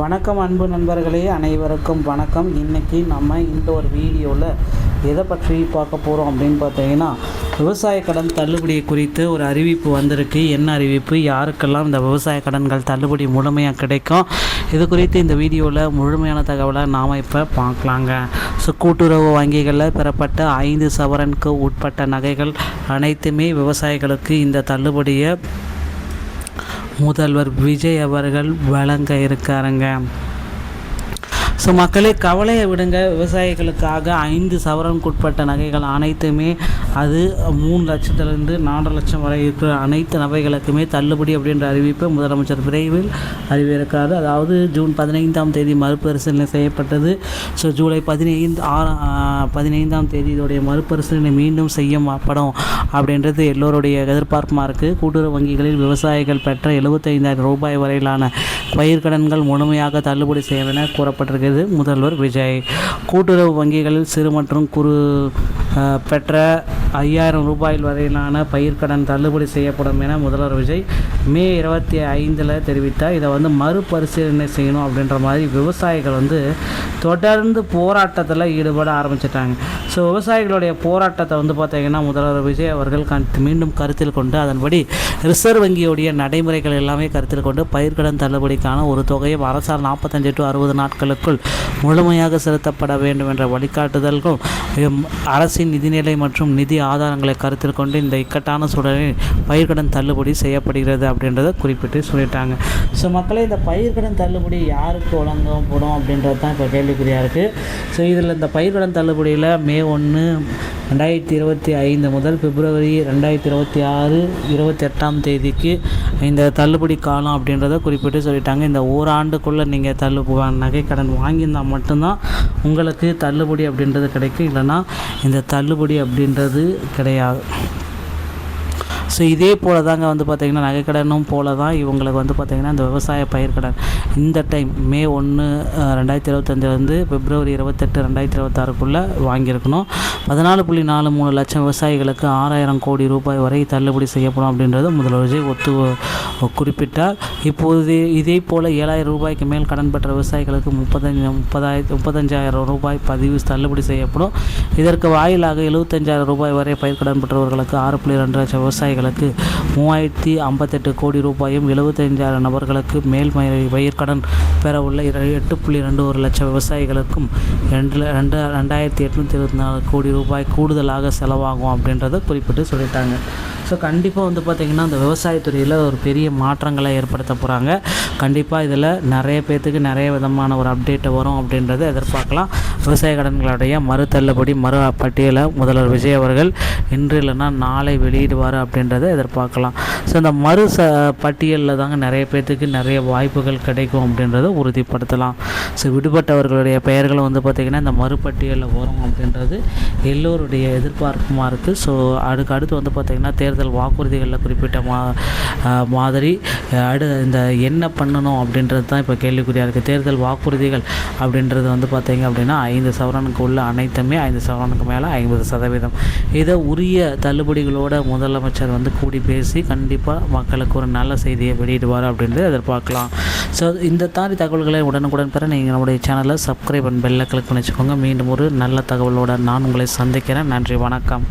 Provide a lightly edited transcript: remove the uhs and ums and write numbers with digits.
வணக்கம் அன்பு நண்பர்களே, அனைவருக்கும் வணக்கம். இன்றைக்கி நம்ம இந்த ஒரு வீடியோவில் எதை பற்றி பார்க்க போகிறோம் அப்படின்னு பார்த்தீங்கன்னா, விவசாய கடன் தள்ளுபடி குறித்து ஒரு அறிவிப்பு வந்திருக்கு. என்ன அறிவிப்பு, யாருக்கெல்லாம் இந்த விவசாய கடன்கள் தள்ளுபடி முழுமையாக கிடைக்கும், இது குறித்து இந்த வீடியோவில் முழுமையான தகவலை நாம் இப்போ பார்க்கலாங்க. கூட்டுறவு வங்கிகளில் பெறப்பட்ட 5 சவரனுக்கு உட்பட்ட நகைகள் அனைத்துமே விவசாயிகளுக்கு இந்த தள்ளுபடியை முதல்வர் விஜய் அவர்கள் வழங்க இருக்காருங்க. மக்களே, கவலையை விடுங்க. விவசாயிகளுக்காக 5 சவரனுக்கு உட்பட்ட நகைகள் அனைத்துமே, அது 3 லட்சத்திலிருந்து 4 லட்சம் வரை இருக்கிற அனைத்து நகைகளுக்குமே தள்ளுபடி அப்படின்ற அறிவிப்பை முதலமைச்சர் விரைவில் அறிவிருக்காரு. அதாவது ஜூன் 15ஆம் தேதி மறுபரிசீலனை செய்யப்பட்டது. ஜூலை 15ஆம் தேதி இதோடைய மறுபரிசீலனை மீண்டும் செய்யப்படும் அப்படின்றது எல்லோருடைய எதிர்பார்ப்புமா இருக்குது. கூட்டுறவு வங்கிகளில் விவசாயிகள் பெற்ற 75,000 ரூபாய் வரையிலான பயிர்க்கடன்கள் முழுமையாக தள்ளுபடி செய்யும் என கூறப்பட்டிருக்கிறது. முதல்வர் விஜய் கூட்டுறவு வங்கிகளில் சிறு மற்றும் குறு பெற்ற 5,000 ரூபாய் வரையிலான பயிர்க்கடன் தள்ளுபடி செய்யப்படும் என முதல்வர் விஜய் மே 25 தெரிவித்தார். இதை மறுபரிசீலனை செய்யணும் அப்படின்ற மாதிரி விவசாயிகள் தொடர்ந்து போராட்டத்தில் ஈடுபட ஆரம்பிச்சிட்டாங்க. விவசாயிகளுடைய போராட்டத்தை பார்த்தீங்கன்னா முதல்வர் விஜய் அவர்கள் மீண்டும் கருத்தில் கொண்டு அதன்படி ரிசர்வ் வங்கியுடைய நடைமுறைகள் எல்லாமே கருத்தில் கொண்டு பயிர்க்கடன் தள்ளுபடிக்கான ஒரு தொகையை அரசால் 45 to 60 நாட்களுக்குள் முழுமையாக செலுத்தப்பட வேண்டும் என்ற வழிகாட்டுதல்கள் அரசின் நிதிநிலை மற்றும் நிதி ஆதாரங்களை கருத்தில் கொண்டு இந்த இக்கட்டான சூழலில் பயிர்க்கடன் தள்ளுபடி செய்யப்படுகிறது அப்படின்றத குறிப்பிட்டு சொல்லிட்டாங்க. மக்களே, இந்த பயிர்க்கடன் தள்ளுபடி யாருக்கு வழங்கப்படும் அப்படின்றது தான் இப்போ கேள்விக்குறியாக இருக்குது. இதில் இந்த பயிர்க்கடன் தள்ளுபடியில் மே 1, 2025 முதல் பிப்ரவரி 2026, 28ஆம் தேதிக்கு இந்த தள்ளுபடி காலம் அப்படின்றத குறிப்பிட்டு சொல்லிட்டாங்க. இந்த ஓராண்டுக்குள்ளே நீங்கள் நகை கடன் வாங்கியிருந்தால் மட்டும்தான் உங்களுக்கு தள்ளுபடி அப்படின்றது கிடைக்கும், இல்லைன்னா இந்த தள்ளுபடி அப்படின்றது கிடையாது. இதே போல் தாங்க பார்த்திங்கன்னா நகைக்கடனும் போல தான் இவங்களுக்கு பார்த்திங்கன்னா இந்த விவசாய பயிர்க்கடன் இந்த டைம் மே 1, 2025 பிப்ரவரி 28, 2026க்குள்ளே வாங்கியிருக்கணும். 14.43 லட்சம் விவசாயிகளுக்கு 6,000 கோடி ரூபாய் வரை தள்ளுபடி செய்யப்படும் அப்படின்றது முதல்வர் விஜய் குறிப்பிட்டார். இப்போது இதே போல் 7,000 ரூபாய்க்கு மேல் கடன் பெற்ற விவசாயிகளுக்கு 35,000 ரூபாய் பதிவு தள்ளுபடி செய்யப்படும். இதற்கு வாயிலாக 75,000 ரூபாய் வரை பயிர்க்கடன் பெற்றவர்களுக்கு 6.2 லட்சம் விவசாயிகளுக்கு 3,058 கோடி ரூபாயும் 75,000 நபர்களுக்கு மேல் பயிர்க்கடன் பெறவுள்ள 8.21 லட்சம் விவசாயிகளுக்கும் 2,824 கோடி ரூபாய் கூடுதலாக செலவாகும் அப்படின்றத குறிப்பிட்டு சொல்லிட்டாங்க. கண்டிப்பாக பார்த்திங்கன்னா அந்த விவசாயத்துறையில் ஒரு பெரிய மாற்றங்களை ஏற்படுத்த போகிறாங்க. கண்டிப்பாக இதில் நிறைய பேர்த்துக்கு நிறைய விதமான ஒரு அப்டேட் வரும் அப்படின்றத எதிர்பார்க்கலாம். விவசாய கடன்களுடைய மறு தள்ளுபடி மறு பட்டியலை முதல்வர் விஜய் அவர்கள் இன்று இல்லைன்னா நாளை வெளியிடுவார் அப்படின்றத எதிர்பார்க்கலாம். இந்த மறு பட்டியலில் தாங்க நிறைய பேர்த்துக்கு நிறைய வாய்ப்புகள் கிடைக்கும் அப்படின்றத உறுதிப்படுத்தலாம். விடுபட்டவர்களுடைய பெயர்களும் பார்த்திங்கன்னா இந்த மறுபட்டியலில் வரும் அப்படின்றது எல்லோருடைய எதிர்பார்ப்புமா இருக்குது. அடுத்து பார்த்திங்கன்னா தேர்தல் வாக்குறுதிகளில் குறிப்பிட்ட மாதிரி இந்த என்ன பண்ணணும் அப்படின்றது தான் இப்போ கேள்விக்குறியாக இருக்குது. தேர்தல் வாக்குறுதிகள் அப்படின்றது பார்த்திங்க அப்படின்னா 5 சவரனுக்கு உள்ள அனைத்துமே 5 சவரனுக்கு மேலே 50%. இதை உரிய தள்ளுபடிகளோட முதலமைச்சர் கூடி பேசி கண்டிப்பாக மக்களுக்கு ஒரு நல்ல செய்தியை வெளியிடுவார் அப்படின்றது எதிர்பார்க்கலாம். இந்த தாண்டி தகவல்களை உடனுக்குடன் பெற நீங்கள் நம்முடைய சேனலை சப்ஸ்கிரைப் பண்ணி பெல்லை கிளிக் பண்ணி வச்சுக்கோங்க. மீண்டும் ஒரு நல்ல தகவலோடு நான் உங்களை சந்திக்கிறேன். நன்றி, வணக்கம்.